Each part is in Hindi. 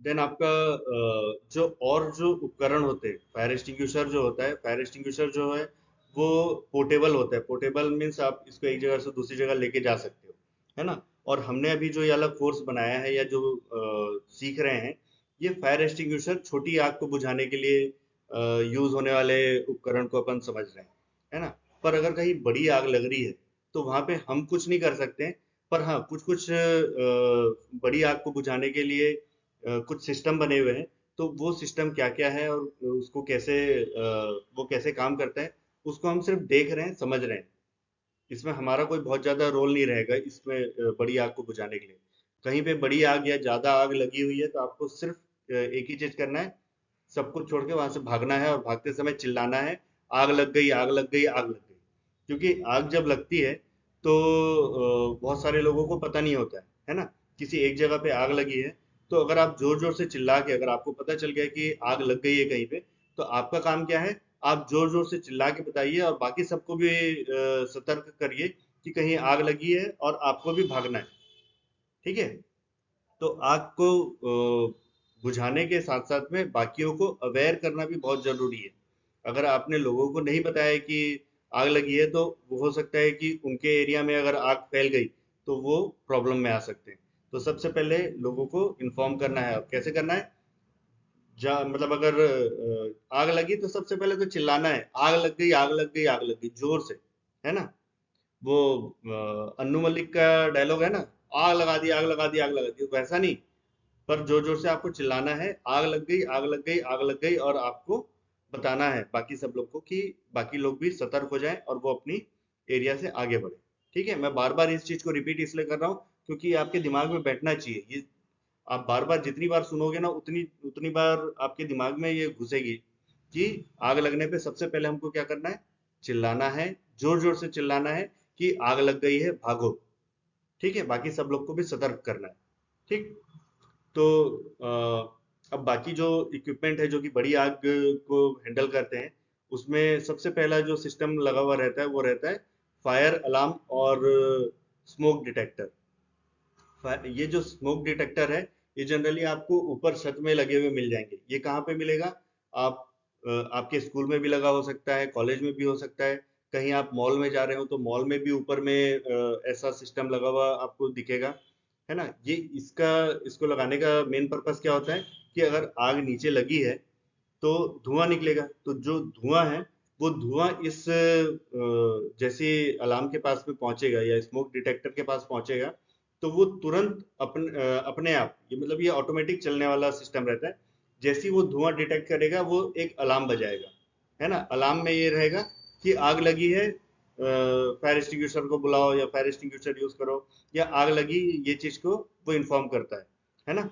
देन आपका जो उपकरण होते हैं, फायर एक्सटिंग्विशर जो होता है, फायर एक्सटिंग्विशर जो है वो पोर्टेबल होता है। पोर्टेबल मीन्स आप इसको एक जगह से दूसरी जगह लेके जा सकते हो, है ना। और हमने अभी जो ये अलग कोर्स बनाया है या जो सीख रहे हैं, ये फायर एक्सटिंग्विशर छोटी आग को बुझाने के लिए यूज होने वाले उपकरण को अपन समझ रहे हैं, है ना। पर अगर कहीं बड़ी आग लग रही है तो वहां पे हम कुछ नहीं कर सकते हैं। पर हाँ, कुछ कुछ बड़ी आग को बुझाने के लिए कुछ सिस्टम बने हुए हैं। तो वो सिस्टम क्या क्या है और उसको कैसे वो कैसे काम करता है, उसको हम सिर्फ देख रहे हैं, समझ रहे हैं। इसमें हमारा कोई बहुत ज्यादा रोल नहीं रहेगा इसमें बड़ी आग को बुझाने के लिए। कहीं पे बड़ी आग या ज्यादा आग लगी हुई है तो आपको सिर्फ एक ही चीज करना है, सब कुछ छोड़ के वहां से भागना है और भागते समय चिल्लाना है, आग लग गई, आग लग गई, आग लग गई। क्योंकि आग जब लगती है तो बहुत सारे लोगों को पता नहीं होता है ना। किसी एक जगह पे आग लगी है, तो अगर आप जोर जोर से चिल्ला के, अगर आपको पता चल गया कि आग लग गई है कहीं पे, तो आपका काम क्या है, आप जोर जोर से चिल्ला के बताइए और बाकी सबको भी सतर्क करिए कि कहीं आग लगी है और आपको भी भागना है। ठीक है। तो आग को बुझाने के साथ साथ में बाकियों को अवेयर करना भी बहुत जरूरी है। अगर आपने लोगों को नहीं बताया कि आग लगी है, तो वो हो सकता है कि उनके एरिया में अगर आग फैल गई तो वो प्रॉब्लम में आ सकते हैं। तो सबसे पहले लोगों को इन्फॉर्म करना है। अब कैसे करना है, मतलब अगर आग लगी तो सबसे पहले तो चिल्लाना है, आग लग गई, आग लग गई, आग लग गई, जोर से, है ना। वो अन्नू मलिक का डायलॉग है ना, आग लगा दी, आग लगा दी, आग लगा दी, वैसा नहीं। पर जोर जोर से आपको चिल्लाना है, आग लग गई, आग लग गई, आग लग गई, और आपको बताना है बाकी सब लोग को कि बाकी लोग भी सतर्क हो जाएं और वो अपनी एरिया से आगे बढ़े। ठीक है। मैं बार बार इस चीज को रिपीट इसलिए कर रहा हूँ क्योंकि ये आपके दिमाग में बैठना चाहिए। ये आप बार बार जितनी बार सुनोगे ना, उतनी उतनी बार आपके दिमाग में ये घुसेगी कि आग लगने पे सबसे पहले हमको क्या करना है, चिल्लाना है, जोर जोर से चिल्लाना है कि आग लग गई है, भागो। ठीक है। बाकी सब लोग को भी सतर्क करना है। ठीक। तो अब बाकी जो इक्विपमेंट है जो कि बड़ी आग को हैंडल करते हैं, उसमें सबसे पहला जो सिस्टम लगा हुआ रहता है वो रहता है फायर अलार्म और स्मोक डिटेक्टर। ये जो स्मोक डिटेक्टर है, ये जनरली आपको ऊपर छत में लगे हुए मिल जाएंगे। ये कहाँ पे मिलेगा, आप आपके स्कूल में भी लगा हो सकता है, कॉलेज में भी हो सकता है, कहीं आप मॉल में जा रहे हो तो मॉल में भी ऊपर में ऐसा सिस्टम लगा हुआ आपको दिखेगा, है ना। ये इसका इसको लगाने का मेन पर्पस क्या होता है कि अगर आग नीचे लगी है तो धुआं निकलेगा। तो जो धुआं है वो धुआं इस जैसे अलार्म के पास में पहुंचेगा या स्मोक डिटेक्टर के पास पहुंचेगा, तो वो तुरंत अपने आप, ये मतलब ये ऑटोमेटिक चलने वाला सिस्टम रहता है। जैसे ही वो धुआं डिटेक्ट करेगा वो एक अलार्म बजाएगा, है ना। अलार्म में ये रहेगा कि आग लगी है, फायर एक्सटिंग्विशर को बुलाओ या फायर एक्सटिंग्विशर यूज करो, या आग लगी, ये चीज को वो इन्फॉर्म करता है ना।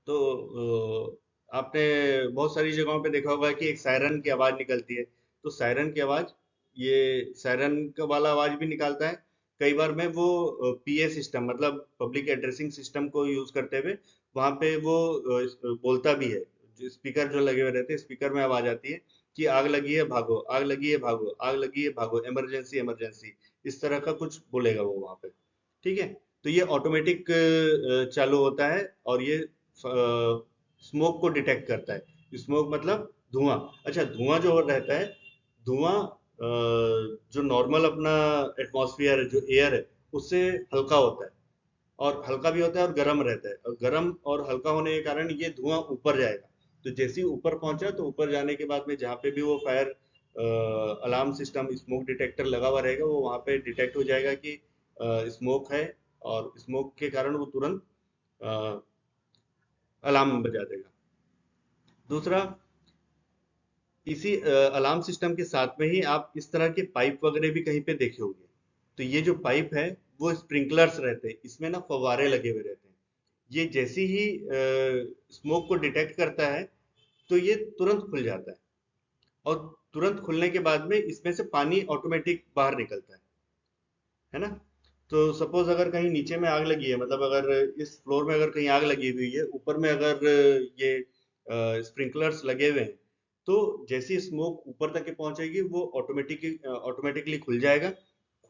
तो आपने बहुत सारी जगहों पे देखा होगा कि एक सायरन की आवाज निकलती है। तो सायरन की आवाज, ये सायरन का वाला आवाज भी निकालता है। कई बार में वो पीए सिस्टम, मतलब पब्लिक एड्रेसिंग सिस्टम को यूज करते हुए वहां पे वो बोलता भी है। स्पीकर जो लगे हुए रहते हैं, स्पीकर में आवाज आती है कि आग लगी है, भागो, आग लगी है, भागो, आग लगी है, भागो, इमरजेंसी, इमरजेंसी। इस तरह का कुछ बोलेगा वो वहां पे। ठीक है। तो ये ऑटोमेटिक चालू होता है और ये स्मोक को डिटेक्ट करता है। स्मोक मतलब धुआं। अच्छा, धुआं जो रहता है, धुआं जो नॉर्मल अपना एटमॉस्फेयर है, जो एयर है, उससे हल्का होता है। और हल्का भी होता है और गर्म रहता है, और गर्म और हल्का होने के कारण ये धुआं ऊपर जाएगा। तो जैसे ही ऊपर पहुंचा तो ऊपर जाने के बाद में जहाँ पे भी वो fire alarm system, smoke detector लगा हुआ रहेगा, वो वहाँ पे डिटेक्ट हो जाएगा कि स्मोक है, और स्मोक के कारण वो तुरंत अलार्म बजा देगा। दूसरा, इसी अलार्म सिस्टम के साथ में ही आप इस तरह के पाइप वगैरह भी कहीं पे देखे होंगे। तो ये जो पाइप है वो स्प्रिंकलर्स रहते हैं, इसमें ना फव्वारे लगे हुए रहते हैं। ये जैसे ही स्मोक को डिटेक्ट करता है तो ये तुरंत खुल जाता है, और तुरंत खुलने के बाद में इसमें से पानी ऑटोमेटिक बाहर निकलता है ना। तो सपोज अगर कहीं नीचे में आग लगी है, मतलब अगर इस फ्लोर में अगर कहीं आग लगी हुई है, ऊपर में अगर ये स्प्रिंकलर्स लगे हुए हैं, तो जैसी स्मोक ऊपर तक के पहुंचेगी वो ऑटोमेटिकली खुल जाएगा।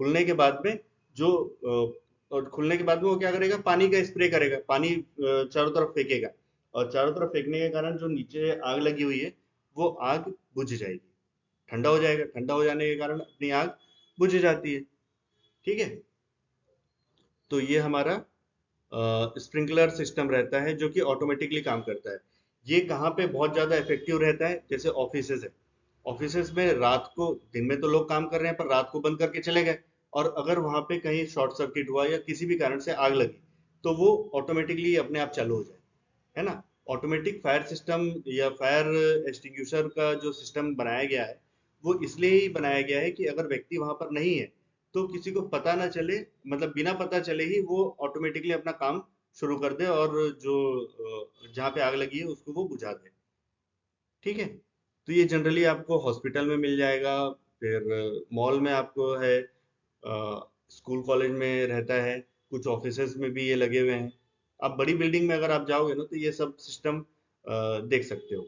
खुलने के बाद में जो और खुलने के बाद में वो क्या करेगा, पानी का स्प्रे करेगा, पानी चारों तरफ फेंकेगा। और चारों तरफ फेंकने के कारण जो नीचे आग लगी हुई है वो आग बुझ जाएगी, ठंडा हो जाएगा, ठंडा हो जाने के कारण अपनी आग बुझ जाती है। ठीक है, तो ये हमारा स्प्रिंकलर सिस्टम रहता है जो कि ऑटोमेटिकली काम करता है। ये कहाँ पे बहुत ज़्यादा इफेक्टिव रहता है, जैसे ऑफिसेज है, ऑफिसेज में रात को, दिन में तो लोग काम कर रहे हैं पर रात को बंद करके चले गए, और अगर वहां पे कहीं शॉर्ट सर्किट हुआ या किसी भी कारण से आग लगी तो वो ऑटोमेटिकली अपने आप चालू हो जाए, है ना। ऑटोमेटिक फायर सिस्टम या फायर एक्सटिंग्विशर का जो सिस्टम बनाया गया है वो इसलिए ही बनाया गया है कि अगर व्यक्ति वहां पर नहीं है तो किसी को पता ना चले, मतलब बिना पता चले ही वो ऑटोमेटिकली अपना काम शुरू कर दे और जो जहाँ पे आग लगी है उसको वो बुझा दे। ठीक है, तो ये जनरली आपको हॉस्पिटल में मिल जाएगा, फिर मॉल में आपको है, स्कूल कॉलेज में रहता है, कुछ ऑफिसेज में भी ये लगे हुए हैं। आप बड़ी बिल्डिंग में अगर आप जाओगे ना तो ये सब सिस्टम देख सकते हो।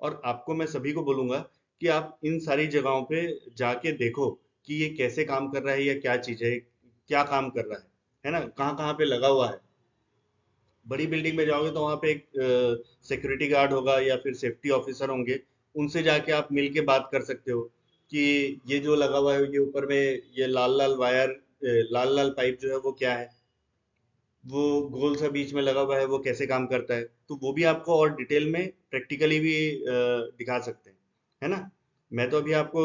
और आपको मैं सभी को बोलूंगा कि आप इन सारी जगहों पे जाके देखो कि ये कैसे काम कर रहा है या क्या चीज़ है, क्या काम कर रहा है ना, कहाँ कहाँ पे लगा हुआ है। बड़ी बिल्डिंग में जाओगे तो वहाँ पे एक सिक्योरिटी गार्ड होगा या फिर सेफ्टी ऑफिसर होंगे, उनसे जाके आप मिल के बात कर सकते हो कि ये जो लगा हुआ है ये ऊपर में ये लाल लाल वायर, लाल लाल पाइप जो है वो क्या है, वो गोल सा बीच में लगा हुआ है वो कैसे काम करता है। तो वो भी आपको और डिटेल में प्रैक्टिकली भी दिखा सकते हैं, है ना। मैं तो अभी आपको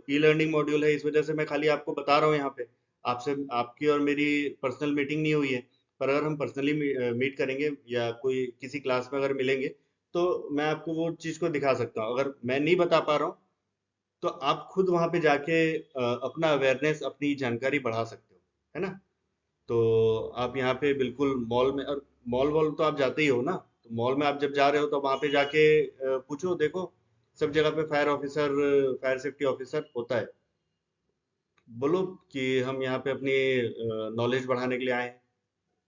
ई लर्निंग मॉड्यूल है इस वजह से मैं खाली आपको बता रहा हूँ यहाँ पे, आपसे आपकी और मेरी पर्सनल मीटिंग नहीं हुई है। पर अगर हम पर्सनली मीट करेंगे या कोई किसी क्लास में अगर मिलेंगे तो मैं आपको वो चीज़ को दिखा सकता हूँ। अगर मैं नहीं बता पा रहा हूँ तो आप खुद वहाँ पे जाके अपना अवेयरनेस, अपनी जानकारी बढ़ा सकते हो, है ना। तो आप यहाँ पे बिल्कुल मॉल में, और मॉल वॉल तो आप जाते ही हो ना, तो मॉल में आप जब जा रहे हो तो वहाँ पे जाके पूछो, देखो सब जगह पे fire officer, fire safety officer होता है। बोलो कि हम यहाँ पे अपनी नॉलेज बढ़ाने के लिए आए हैं,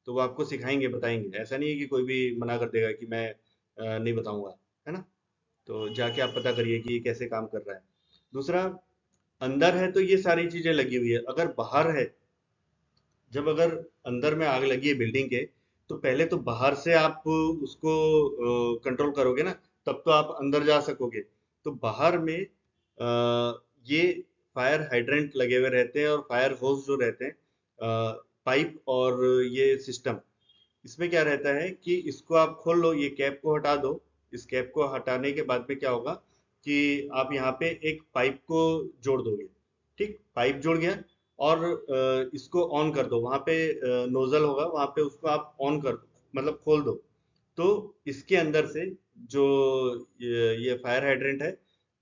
तो वो आपको सिखाएंगे, बताएंगे। ऐसा नहीं है कि कोई भी मना कर देगा कि मैं नहीं बताऊंगा, है ना। तो जाके आप पता करिए कि ये कैसे काम कर रहा है। दूसरा, अंदर है तो ये सारी चीजें लगी हुई है, अगर बाहर है, जब अगर अंदर में आग लगी है बिल्डिंग के, तो पहले तो बाहर से आप उसको कंट्रोल करोगे ना, तब तो आप अंदर जा सकोगे। तो बाहर में ये फायर हाइड्रेंट लगे हुए रहते हैं और फायर होस जो रहते हैं, पाइप और ये सिस्टम, इसमें क्या रहता है कि इसको आप खोल लो, ये कैप को हटा दो। इस कैप को हटाने के बाद में क्या होगा कि आप यहाँ पे एक पाइप को जोड़ दोगे। ठीक, पाइप जुड़ गया, और इसको ऑन कर दो, वहां पे नोजल होगा, वहां पे उसको आप ऑन कर दो, मतलब खोल दो। तो इसके अंदर से जो ये फायर हाइड्रेंट है,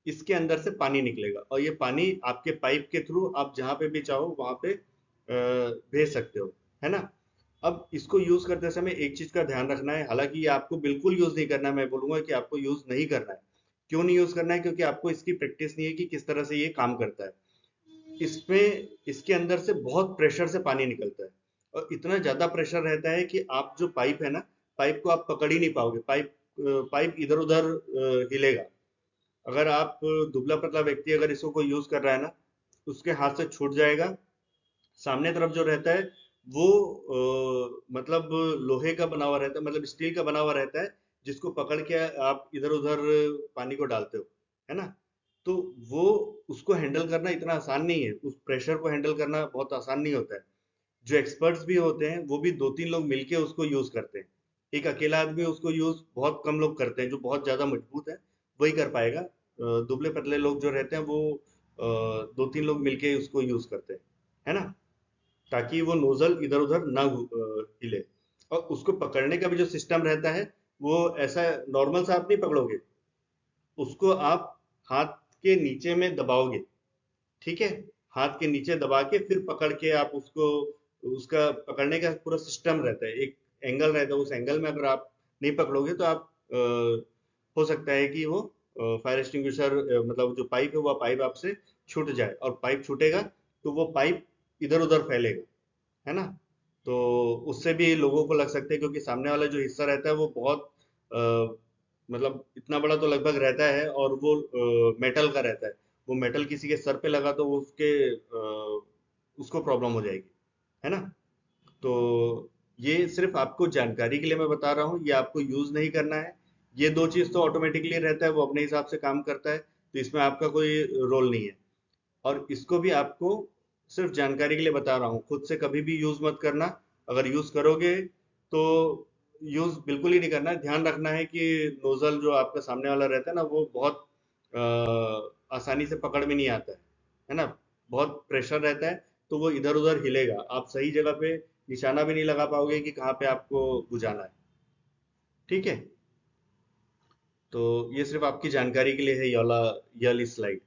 इसके अंदर से पानी निकलेगा, और ये पानी आपके पाइप के थ्रू आप जहाँ पे भी चाहो वहां पे भेज सकते हो, है ना। अब इसको यूज करते समय एक चीज का ध्यान रखना है, हालांकि ये आपको बिल्कुल यूज नहीं करना है, मैं बोलूंगा कि आपको यूज नहीं करना है। क्यों नहीं यूज करना है? क्योंकि आपको इसकी प्रैक्टिस नहीं है कि किस तरह से ये काम करता है। इसमें इसके अंदर से बहुत प्रेशर से पानी निकलता है, और इतना ज्यादा प्रेशर रहता है कि आप जो पाइप है ना, पाइप को आप पकड़ ही नहीं पाओगे, पाइप इधर उधर हिलेगा। अगर आप दुबला पतला व्यक्ति अगर इसको कोई यूज कर रहा है ना, उसके हाथ से छूट जाएगा। सामने तरफ जो रहता है वो मतलब लोहे का बना हुआ रहता है, मतलब स्टील का बना हुआ रहता है, जिसको पकड़ के आप इधर उधर पानी को डालते हो, है ना। तो वो, उसको हैंडल करना इतना आसान नहीं है, उस प्रेशर को हैंडल करना बहुत आसान नहीं होता है। जो एक्सपर्ट्स भी होते हैं वो भी दो तीन लोग मिलके उसको यूज करते हैं। एक अकेला आदमी उसको यूज बहुत कम लोग करते हैं, जो बहुत ज्यादा मजबूत है वही कर पाएगा। दुबले पतले लोग जो रहते हैं वो दो तीन लोग मिलके उसको यूज करते हैं, है ना, ताकि वो नोजल इधर उधर ना हिले। और उसको पकड़ने का भी जो सिस्टम रहता है वो ऐसा नॉर्मल सा आप नहीं पकड़ोगे, उसको आप हाथ के नीचे में दबाओगे। ठीक है, हाथ के नीचे दबा के फिर पकड़ के आप उसको, उसका पकड़ने का पूरा सिस्टम रहता है, एक एंगल रहता है, उस एंगल में अगर आप नहीं पकड़ोगे तो आप हो सकता है कि वो फायर एक्सटिंग्विशर, मतलब जो पाइप है वो पाइप आपसे छूट जाए, और पाइप छूटेगा तो वो पाइप इधर उधर फैलेगा, है ना। तो उससे भी लोगों को लग सकते हैं, क्योंकि सामने वाला जो हिस्सा रहता है वो बहुत मतलब इतना बड़ा तो लगभग रहता है, और वो मेटल का रहता है। वो मेटल किसी के सर पे लगा तो वो उसके उसको प्रॉब्लम हो जाएगी, है ना। तो ये सिर्फ आपको जानकारी के लिए मैं बता रहा हूँ, ये आपको यूज नहीं करना है। ये दो चीज तो ऑटोमेटिकली रहता है, वो अपने हिसाब से काम करता है, तो इसमें आपका कोई रोल नहीं है। और इसको भी आपको सिर्फ जानकारी के लिए बता रहा हूँ, खुद से कभी भी यूज मत करना। अगर यूज करोगे तो यूज बिल्कुल ही नहीं करना है। ध्यान रखना है कि नोजल जो आपका सामने वाला रहता है ना, वो बहुत आसानी से पकड़ में नहीं आता है ना। बहुत प्रेशर रहता है, तो वो इधर उधर हिलेगा, आप सही जगह पे निशाना भी नहीं लगा पाओगे कि कहाँ पे आपको बुझाना है। ठीक है, तो ये सिर्फ आपकी जानकारी के लिए है, ये वाला, ये वाली स्लाइड।